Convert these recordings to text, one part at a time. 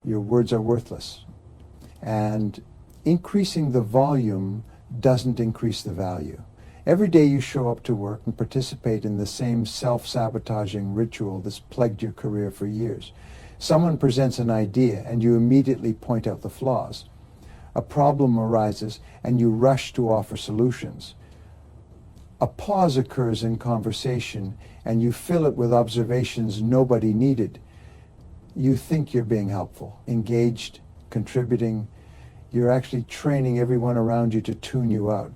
your words are worthless. And increasing the volume doesn't increase the value. Every day you show up to work and participate in the same self-sabotaging ritual that's plagued your career for years. Someone presents an idea and you immediately point out the flaws. A problem arises and you rush to offer solutions. A pause occurs in conversation and you fill it with observations nobody needed. You think you're being helpful, engaged, contributing. You're actually training everyone around you to tune you out.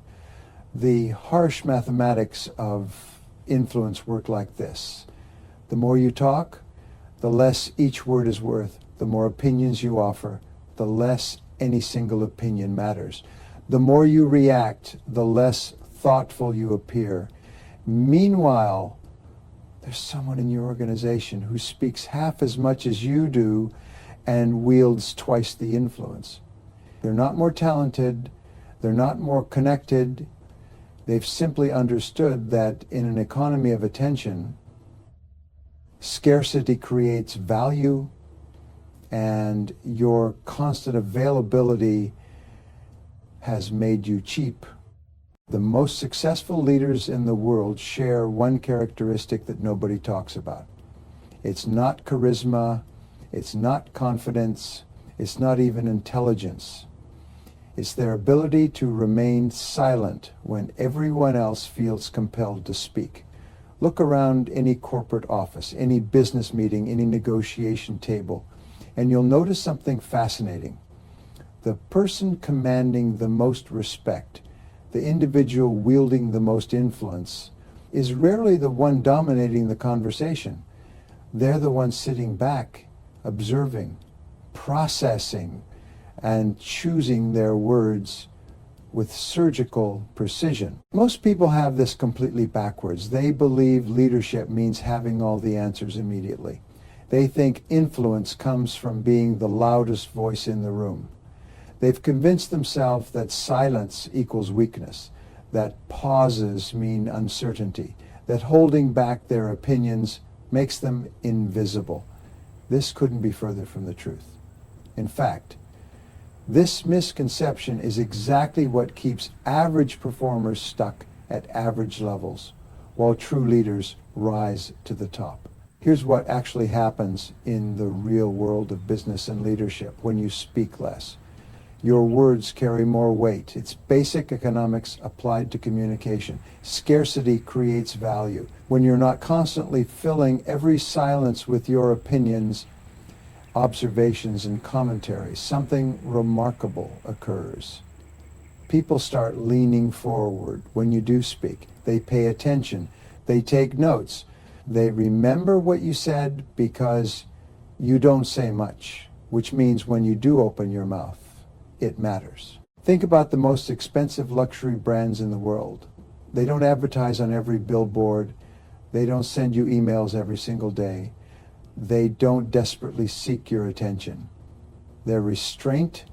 The harsh mathematics of influence work like this. The more you talk, the less each word is worth. The more opinions you offer, the less any single opinion matters. The more you react, the less thoughtful you appear. Meanwhile, there's someone in your organization who speaks half as much as you do and wields twice the influence. They're not more talented, they're not more connected. They've simply understood that in an economy of attention, scarcity creates value, and your constant availability has made you cheap. The most successful leaders in the world share one characteristic that nobody talks about. It's not charisma, it's not confidence, it's not even intelligence. It's their ability to remain silent when everyone else feels compelled to speak. Look around any corporate office, any business meeting, any negotiation table, and you'll notice something fascinating. The person commanding the most respect, the individual wielding the most influence, is rarely the one dominating the conversation. They're the one sitting back, observing, processing, and choosing their words with surgical precision. Most people have this completely backwards. They believe leadership means having all the answers immediately. They think influence comes from being the loudest voice in the room. They've convinced themselves that silence equals weakness, that pauses mean uncertainty, that holding back their opinions makes them invisible. This couldn't be further from the truth. In fact, this misconception is exactly what keeps average performers stuck at average levels, while true leaders rise to the top. Here's what actually happens in the real world of business and leadership when you speak less. Your words carry more weight. It's basic economics applied to communication. Scarcity creates value. When you're not constantly filling every silence with your opinions, observations, and commentaries, something remarkable occurs. People start leaning forward when you do speak. They pay attention. They take notes. They remember what you said because you don't say much, which means when you do open your mouth, it matters. Think about the most expensive luxury brands in the world. They don't advertise on every billboard. They don't send you emails every single day. They don't desperately seek your attention. Their restraint,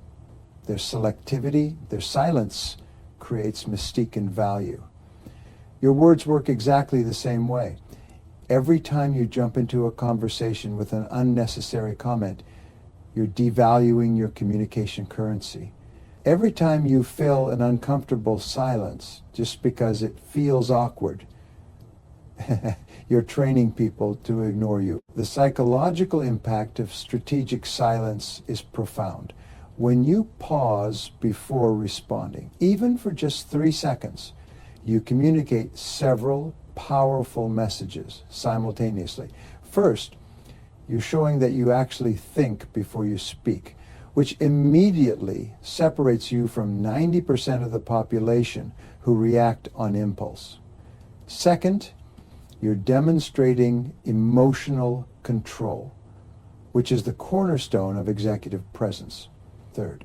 their selectivity, their silence creates mystique and value. Your words work exactly the same way. Every time you jump into a conversation with an unnecessary comment, you're devaluing your communication currency. Every time you fill an uncomfortable silence just because it feels awkward, you're training people to ignore you. The psychological impact of strategic silence is profound. When you pause before responding, even for just 3 seconds, you communicate several powerful messages simultaneously. First, you're showing that you actually think before you speak, which immediately separates you from 90% of the population who react on impulse. Second, you're demonstrating emotional control, which is the cornerstone of executive presence. Third,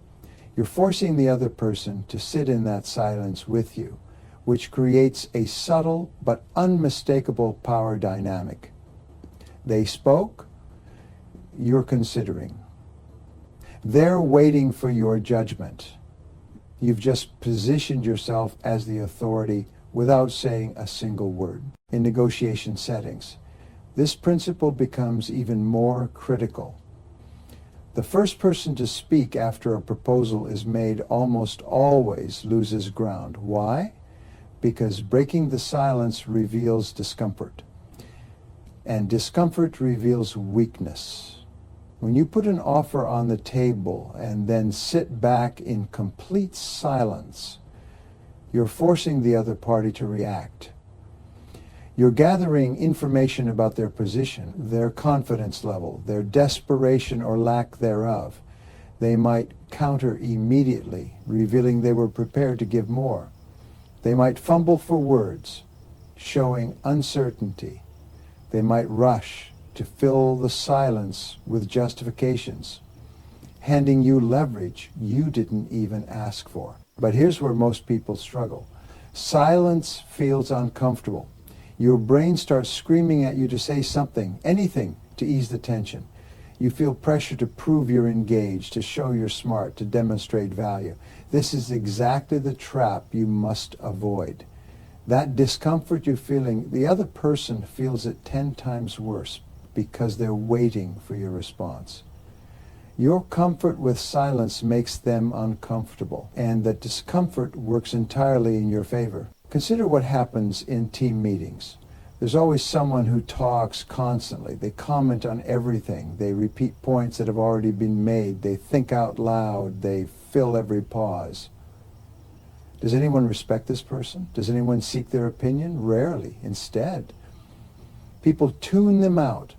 you're forcing the other person to sit in that silence with you, which creates a subtle but unmistakable power dynamic. They spoke, you're considering. They're waiting for your judgment. You've just positioned yourself as the authority without saying a single word. In negotiation settings, this principle becomes even more critical. The first person to speak after a proposal is made almost always loses ground. Why? Because breaking the silence reveals discomfort. And discomfort reveals weakness. When you put an offer on the table and then sit back in complete silence, you're forcing the other party to react. You're gathering information about their position, their confidence level, their desperation or lack thereof. They might counter immediately, revealing they were prepared to give more. They might fumble for words, showing uncertainty. They might rush to fill the silence with justifications, handing you leverage you didn't even ask for. But here's where most people struggle. Silence feels uncomfortable. Your brain starts screaming at you to say something, anything, to ease the tension. You feel pressure to prove you're engaged, to show you're smart, to demonstrate value. This is exactly the trap you must avoid. That discomfort you're feeling, the other person feels it 10 times worse because they're waiting for your response. Your comfort with silence makes them uncomfortable, and that discomfort works entirely in your favor. Consider what happens in team meetings. There's always someone who talks constantly. They comment on everything. They repeat points that have already been made. They think out loud. They fill every pause. Does anyone respect this person? Does anyone seek their opinion? Rarely. Instead, people tune them out.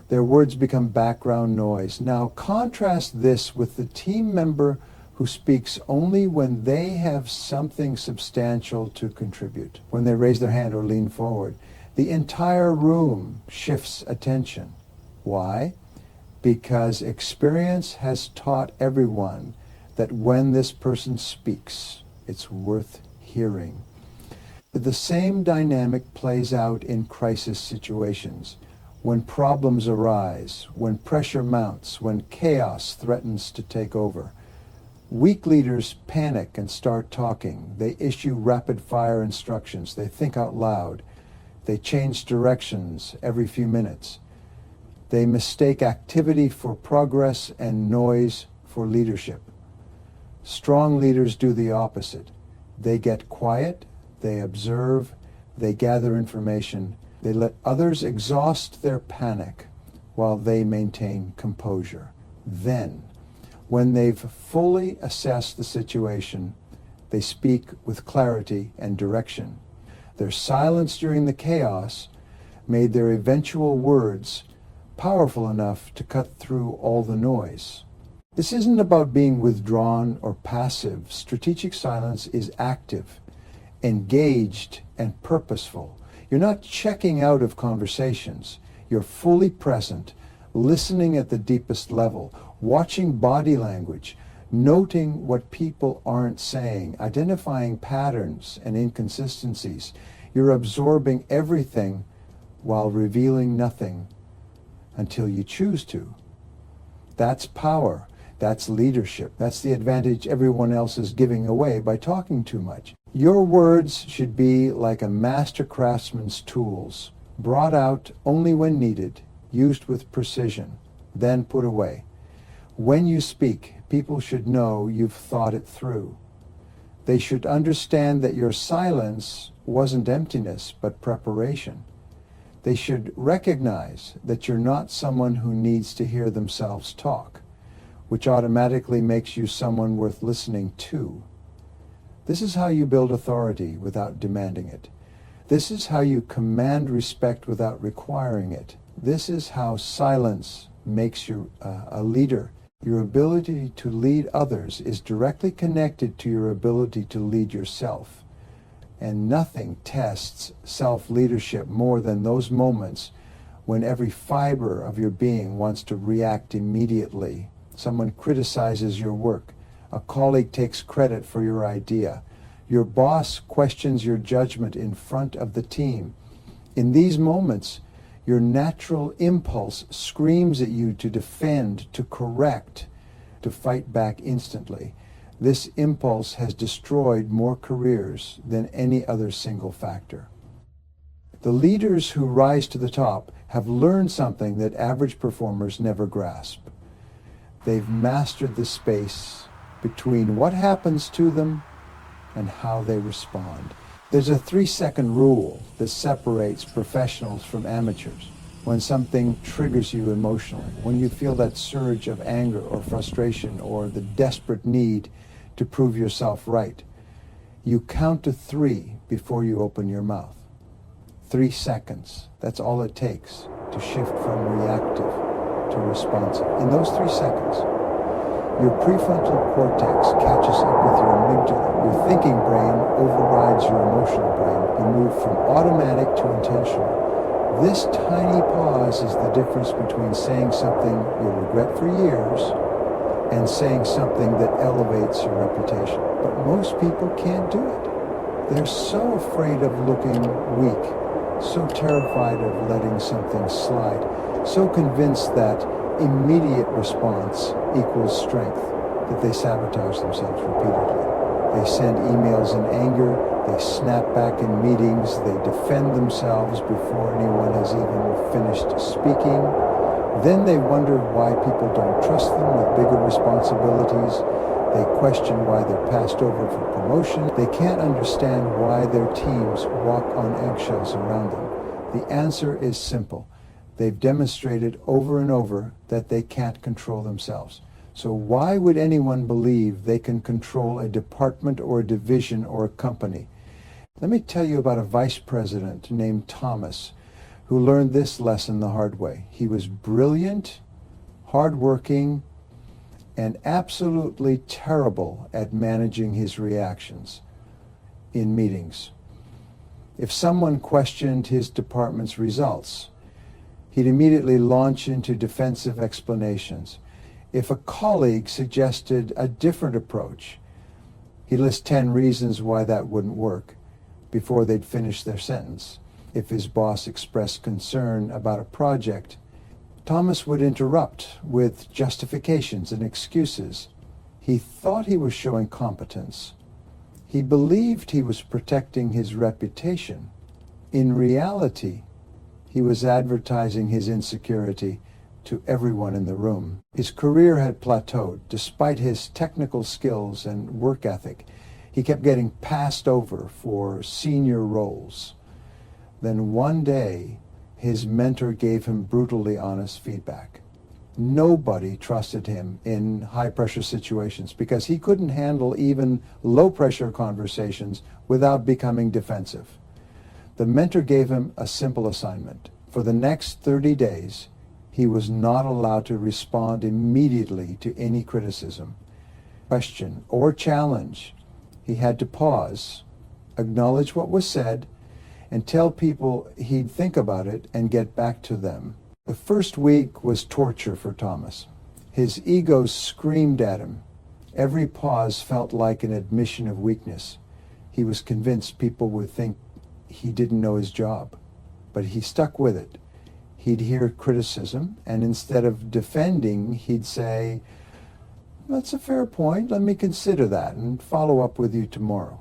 Their words become background noise. Now contrast this with the team member who speaks only when they have something substantial to contribute. When they raise their hand or lean forward, the entire room shifts attention. Why? Because experience has taught everyone that when this person speaks, it's worth hearing. The same dynamic plays out in crisis situations. When problems arise, when pressure mounts, when chaos threatens to take over. Weak leaders panic and start talking. They issue rapid-fire instructions. They think out loud. They change directions every few minutes. They mistake activity for progress and noise for leadership. Strong leaders do the opposite. They get quiet, they observe, they gather information. They let others exhaust their panic while they maintain composure. Then, when they've fully assessed the situation, they speak with clarity and direction. Their silence during the chaos made their eventual words powerful enough to cut through all the noise. This isn't about being withdrawn or passive. Strategic silence is active, engaged, and purposeful. You're not checking out of conversations. You're fully present, listening at the deepest level, watching body language, noting what people aren't saying, identifying patterns and inconsistencies. You're absorbing everything while revealing nothing until you choose to. That's power. That's leadership. That's the advantage everyone else is giving away by talking too much. Your words should be like a master craftsman's tools, brought out only when needed, used with precision, then put away. When you speak, people should know you've thought it through. They should understand that your silence wasn't emptiness, but preparation. They should recognize that you're not someone who needs to hear themselves talk, which automatically makes you someone worth listening to. This is how you build authority without demanding it. This is how you command respect without requiring it. This is how silence makes you a leader. Your ability to lead others is directly connected to your ability to lead yourself. And nothing tests self-leadership more than those moments when every fiber of your being wants to react immediately. Someone criticizes your work. A colleague takes credit for your idea. Your boss questions your judgment in front of the team. In these moments, your natural impulse screams at you to defend, to correct, to fight back instantly. This impulse has destroyed more careers than any other single factor. The leaders who rise to the top have learned something that average performers never grasp. They've mastered the space between what happens to them and how they respond. There's a 3-second rule that separates professionals from amateurs. When something triggers you emotionally, when you feel that surge of anger or frustration or the desperate need to prove yourself right, you count to 3 before you open your mouth. 3 seconds. That's all it takes to shift from reactive to responsive. In those 3 seconds, your prefrontal cortex catches up with your amygdala. Your thinking brain overrides your emotional brain. You move from automatic to intentional. This tiny pause is the difference between saying something you'll regret for years and saying something that elevates your reputation. But most people can't do it. They're so afraid of looking weak, so terrified of letting something slide, so convinced that immediate response equals strength that they sabotage themselves repeatedly. They send emails in anger, they snap back in meetings, they defend themselves before anyone has even finished speaking. Then they wonder why people don't trust them with bigger responsibilities. They question why they're passed over for promotion. They can't understand why their teams walk on eggshells around them. The answer is simple. They've demonstrated over and over that they can't control themselves. So why would anyone believe they can control a department or a division or a company? Let me tell you about a vice president named Thomas who learned this lesson the hard way. He was brilliant, hardworking, and absolutely terrible at managing his reactions in meetings. If someone questioned his department's results, he'd immediately launch into defensive explanations. If a colleague suggested a different approach, he'd list 10 reasons why that wouldn't work before they'd finish their sentence. If his boss expressed concern about a project, Thomas would interrupt with justifications and excuses. He thought he was showing competence. He believed he was protecting his reputation. In reality, he was advertising his insecurity to everyone in the room. His career had plateaued. Despite his technical skills and work ethic, he kept getting passed over for senior roles. Then one day, his mentor gave him brutally honest feedback. Nobody trusted him in high-pressure situations because he couldn't handle even low-pressure conversations without becoming defensive. The mentor gave him a simple assignment. For the next 30 days, he was not allowed to respond immediately to any criticism, question, or challenge. He had to pause, acknowledge what was said, and tell people he'd think about it and get back to them. The first week was torture for Thomas. His ego screamed at him. Every pause felt like an admission of weakness. He was convinced people would think he didn't know his job, but he stuck with it. He'd hear criticism, and instead of defending, he'd say, "That's a fair point. Let me consider that and follow up with you tomorrow."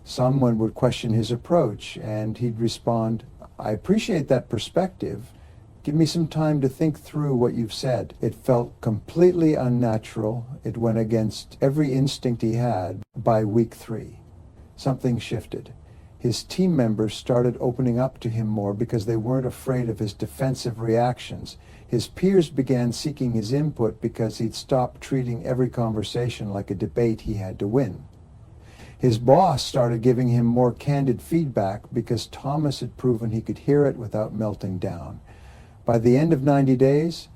Someone would question his approach, and he'd respond, "I appreciate that perspective. Give me some time to think through what you've said." It felt completely unnatural. It went against every instinct he had. By week 3, something shifted. His team members started opening up to him more because they weren't afraid of his defensive reactions. His peers began seeking his input because he'd stopped treating every conversation like a debate he had to win. His boss started giving him more candid feedback because Thomas had proven he could hear it without melting down. By the end of 90 days,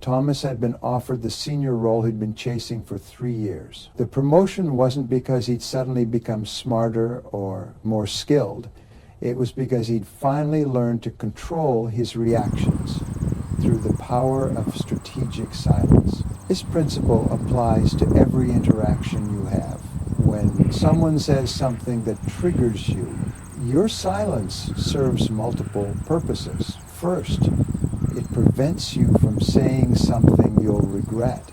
Thomas had been offered the senior role he'd been chasing for 3 years. The promotion wasn't because he'd suddenly become smarter or more skilled. It was because he'd finally learned to control his reactions through the power of strategic silence. This principle applies to every interaction you have. When someone says something that triggers you, your silence serves multiple purposes. First, it prevents you from saying something you'll regret.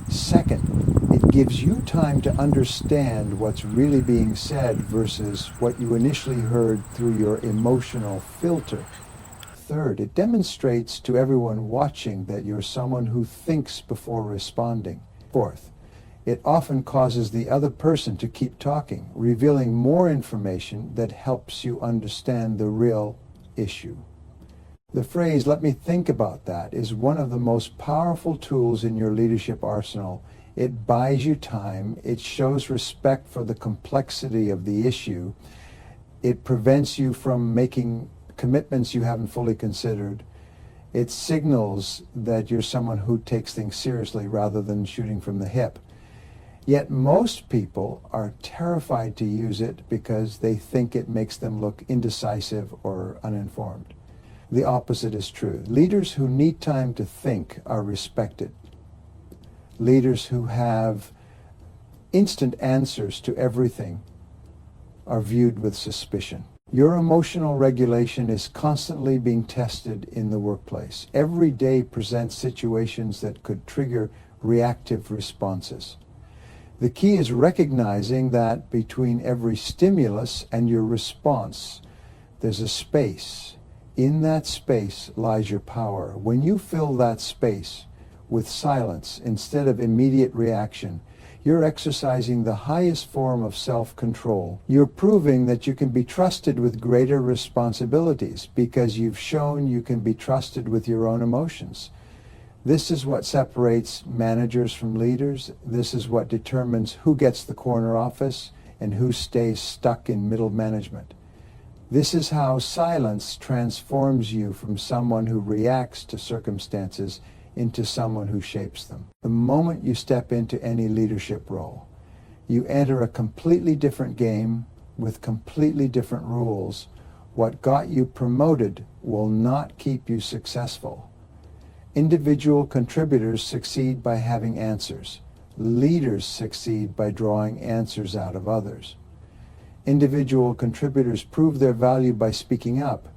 Second, it gives you time to understand what's really being said versus what you initially heard through your emotional filter. Third, it demonstrates to everyone watching that you're someone who thinks before responding. Fourth, it often causes the other person to keep talking, revealing more information that helps you understand the real issue. The phrase, "let me think about that," is one of the most powerful tools in your leadership arsenal. It buys you time. It shows respect for the complexity of the issue. It prevents you from making commitments you haven't fully considered. It signals that you're someone who takes things seriously rather than shooting from the hip. Yet most people are terrified to use it because they think it makes them look indecisive or uninformed. The opposite is true. Leaders who need time to think are respected. Leaders who have instant answers to everything are viewed with suspicion. Your emotional regulation is constantly being tested in the workplace. Every day presents situations that could trigger reactive responses. The key is recognizing that between every stimulus and your response, there's a space. In that space lies your power. When you fill that space with silence instead of immediate reaction, you're exercising the highest form of self-control. You're proving that you can be trusted with greater responsibilities because you've shown you can be trusted with your own emotions. This is what separates managers from leaders. This is what determines who gets the corner office and who stays stuck in middle management. This is how silence transforms you from someone who reacts to circumstances into someone who shapes them. The moment you step into any leadership role, you enter a completely different game with completely different rules. What got you promoted will not keep you successful. Individual contributors succeed by having answers. Leaders succeed by drawing answers out of others. Individual contributors prove their value by speaking up.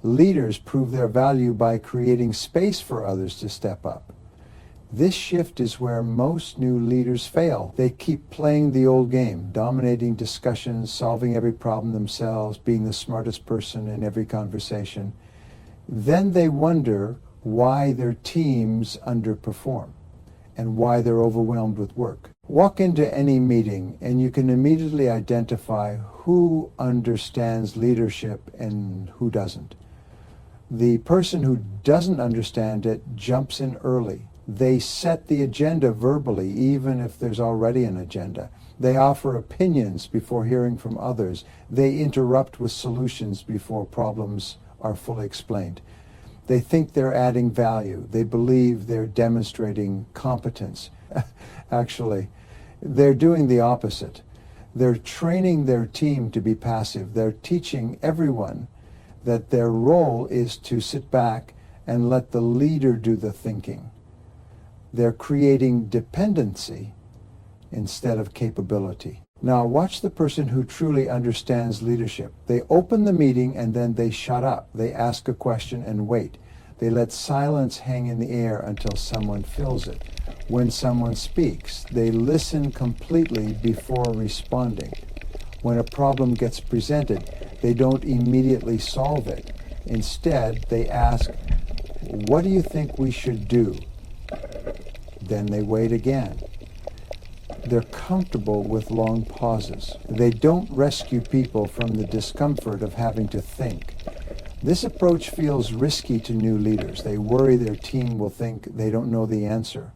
Leaders prove their value by creating space for others to step up. This shift is where most new leaders fail. They keep playing the old game, dominating discussions, solving every problem themselves, being the smartest person in every conversation. Then they wonder why their teams underperform and why they're overwhelmed with work. Walk into any meeting and you can immediately identify who understands leadership and who doesn't. The person who doesn't understand it jumps in early. They set the agenda verbally, even if there's already an agenda. They offer opinions before hearing from others. They interrupt with solutions before problems are fully explained. They think they're adding value. They believe they're demonstrating competence. Actually, they're doing the opposite. They're training their team to be passive. They're teaching everyone that their role is to sit back and let the leader do the thinking. They're creating dependency instead of capability. Now watch the person who truly understands leadership. They open the meeting and then they shut up. They ask a question and wait. They let silence hang in the air until someone fills it. When someone speaks, they listen completely before responding. When a problem gets presented, they don't immediately solve it. Instead, they ask, "What do you think we should do?" Then they wait again. They're comfortable with long pauses. They don't rescue people from the discomfort of having to think. This approach feels risky to new leaders. They worry their team will think they don't know the answer.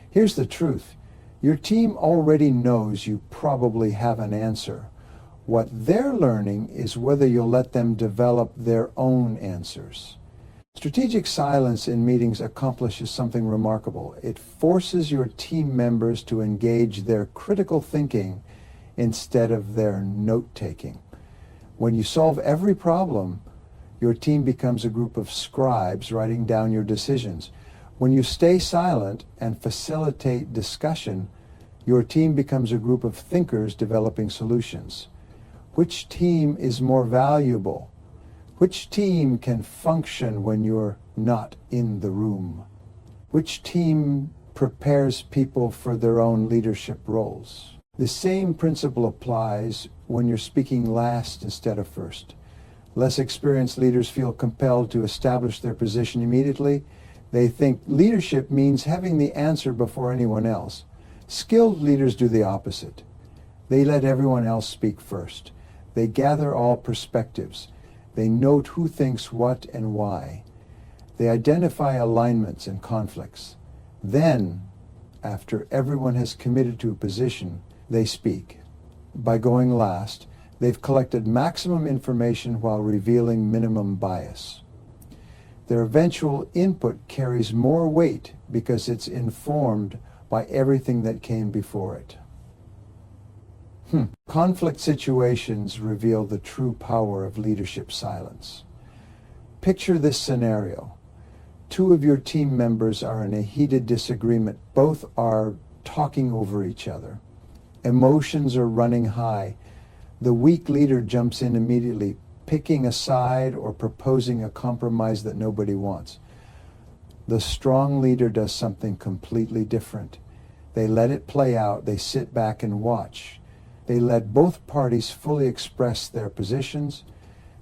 Here's the truth. Your team already knows you probably have an answer. What they're learning is whether you'll let them develop their own answers. Strategic silence in meetings accomplishes something remarkable. It forces your team members to engage their critical thinking instead of their note-taking. When you solve every problem, your team becomes a group of scribes writing down your decisions. When you stay silent and facilitate discussion, your team becomes a group of thinkers developing solutions. Which team is more valuable? Which team can function when you're not in the room? Which team prepares people for their own leadership roles? The same principle applies when you're speaking last instead of first. Less experienced leaders feel compelled to establish their position immediately. They think leadership means having the answer before anyone else. Skilled leaders do the opposite. They let everyone else speak first. They gather all perspectives. They note who thinks what and why. They identify alignments and conflicts. Then, after everyone has committed to a position, they speak. By going last, they've collected maximum information while revealing minimum bias. Their eventual input carries more weight because it's informed by everything that came before it. Conflict situations reveal the true power of leadership silence. Picture this scenario. Two of your team members are in a heated disagreement. Both are talking over each other. Emotions are running high. The weak leader jumps in immediately, picking a side or proposing a compromise that nobody wants. The strong leader does something completely different. They let it play out. They sit back and watch. They let both parties fully express their positions.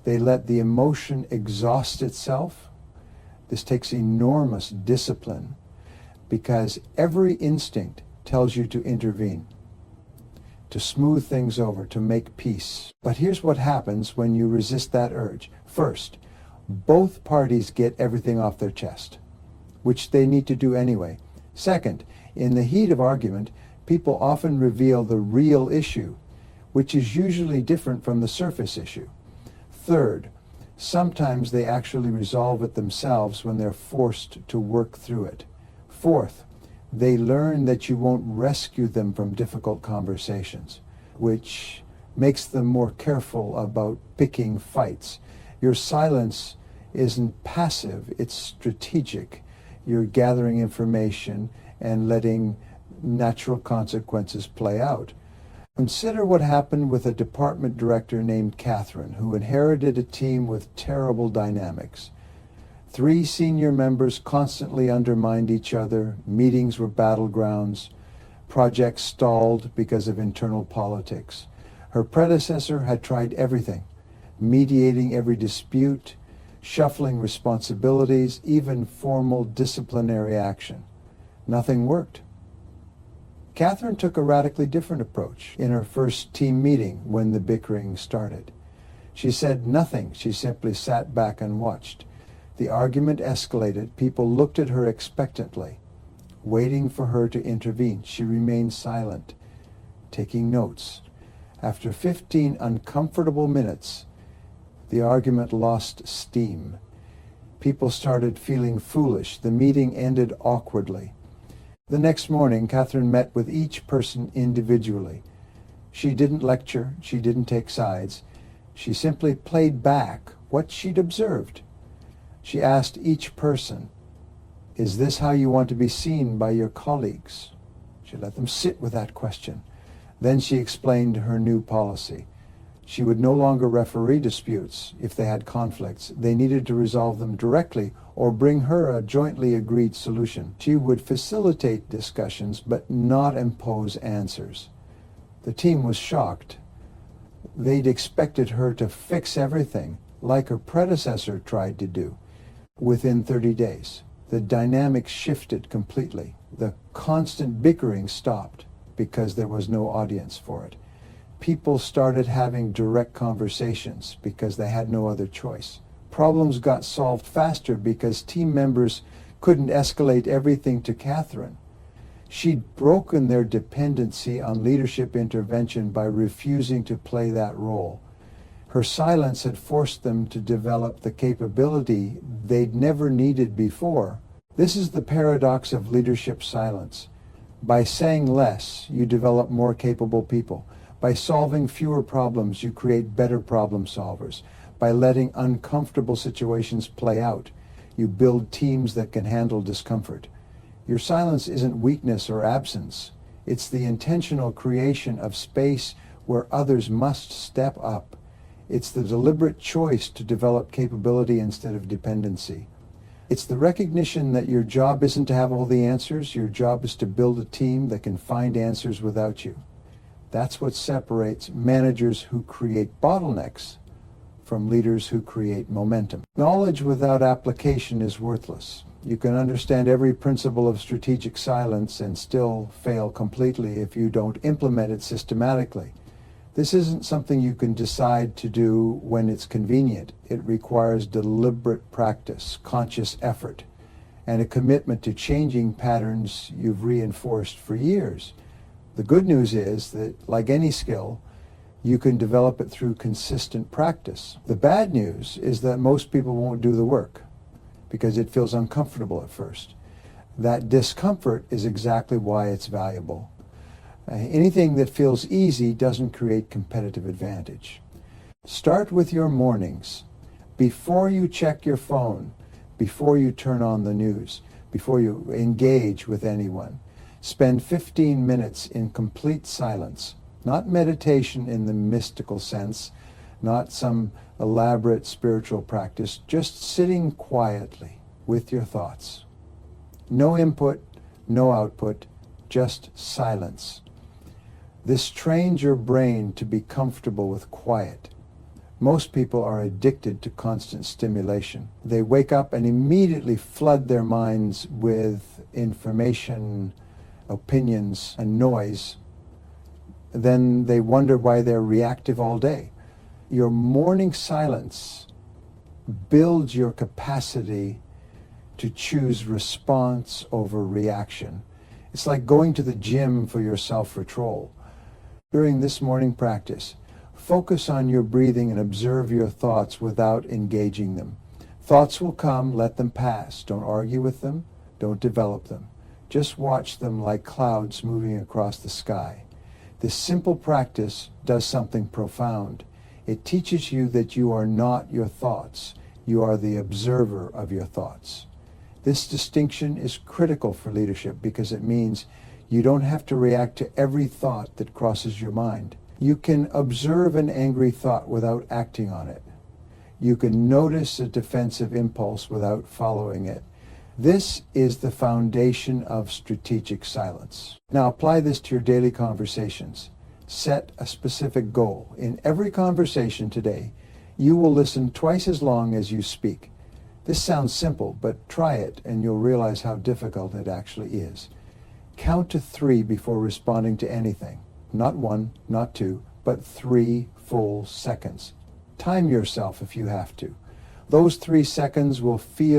They let the emotion exhaust itself. This takes enormous discipline because every instinct tells you to intervene, to smooth things over, to make peace. But here's what happens when you resist that urge. First, both parties get everything off their chest, which they need to do anyway. Second, in the heat of argument, people often reveal the real issue, which is usually different from the surface issue. Third, sometimes they actually resolve it themselves when they're forced to work through it. Fourth, they learn that you won't rescue them from difficult conversations, which makes them more careful about picking fights. Your silence isn't passive, it's strategic. You're gathering information and letting natural consequences play out. Consider what happened with a department director named Catherine, who inherited a team with terrible dynamics. 3 senior members constantly undermined each other, meetings were battlegrounds, projects stalled because of internal politics. Her predecessor had tried everything, mediating every dispute, shuffling responsibilities, even formal disciplinary action. Nothing worked. Catherine took a radically different approach in her first team meeting when the bickering started. She said nothing. She simply sat back and watched. The argument escalated. People looked at her expectantly, waiting for her to intervene. She remained silent, taking notes. After 15 uncomfortable minutes, the argument lost steam. People started feeling foolish. The meeting ended awkwardly. The next morning, Catherine met with each person individually. She didn't lecture. She didn't take sides. She simply played back what she'd observed. She asked each person, "Is this how you want to be seen by your colleagues?" She let them sit with that question. Then she explained her new policy. She would no longer referee disputes if they had conflicts. They needed to resolve them directly or bring her a jointly agreed solution. She would facilitate discussions but not impose answers. The team was shocked. They'd expected her to fix everything, like her predecessor tried to do. Within 30 days, the dynamics shifted completely. The constant bickering stopped because there was no audience for it. People started having direct conversations because they had no other choice. Problems got solved faster because team members couldn't escalate everything to Catherine. She'd broken their dependency on leadership intervention by refusing to play that role. Her silence had forced them to develop the capability they'd never needed before. This is the paradox of leadership silence. By saying less, you develop more capable people. By solving fewer problems, you create better problem solvers. By letting uncomfortable situations play out, you build teams that can handle discomfort. Your silence isn't weakness or absence. It's the intentional creation of space where others must step up. It's the deliberate choice to develop capability instead of dependency. It's the recognition that your job isn't to have all the answers. Your job is to build a team that can find answers without you. That's what separates managers who create bottlenecks from leaders who create momentum. Knowledge without application is worthless. You can understand every principle of strategic silence and still fail completely if you don't implement it systematically. This isn't something you can decide to do when it's convenient. It requires deliberate practice, conscious effort, and a commitment to changing patterns you've reinforced for years. The good news is that, like any skill, you can develop it through consistent practice. The bad news is that most people won't do the work because it feels uncomfortable at first. That discomfort is exactly why it's valuable. Anything that feels easy doesn't create competitive advantage. Start with your mornings. Before you check your phone, before you turn on the news, before you engage with anyone, spend 15 minutes in complete silence. Not meditation in the mystical sense, not some elaborate spiritual practice, just sitting quietly with your thoughts. No input, no output, just silence. This trains your brain to be comfortable with quiet. Most people are addicted to constant stimulation. They wake up and immediately flood their minds with information, opinions, and noise. Then they wonder why they're reactive all day. Your morning silence builds your capacity to choose response over reaction. It's like going to the gym for your self-control. During this morning practice, focus on your breathing and observe your thoughts without engaging them. Thoughts will come, let them pass. Don't argue with them, don't develop them. Just watch them like clouds moving across the sky. This simple practice does something profound. It teaches you that you are not your thoughts. You are the observer of your thoughts. This distinction is critical for leadership because it means you don't have to react to every thought that crosses your mind. You can observe an angry thought without acting on it. You can notice a defensive impulse without following it. This is the foundation of strategic silence. Now apply this to your daily conversations. Set a specific goal. In every conversation today, you will listen twice as long as you speak. This sounds simple, but try it and you'll realize how difficult it actually is. Count to 3 before responding to anything. Not 1, not 2, but 3 full seconds. Time yourself if you have to. Those 3 seconds will feel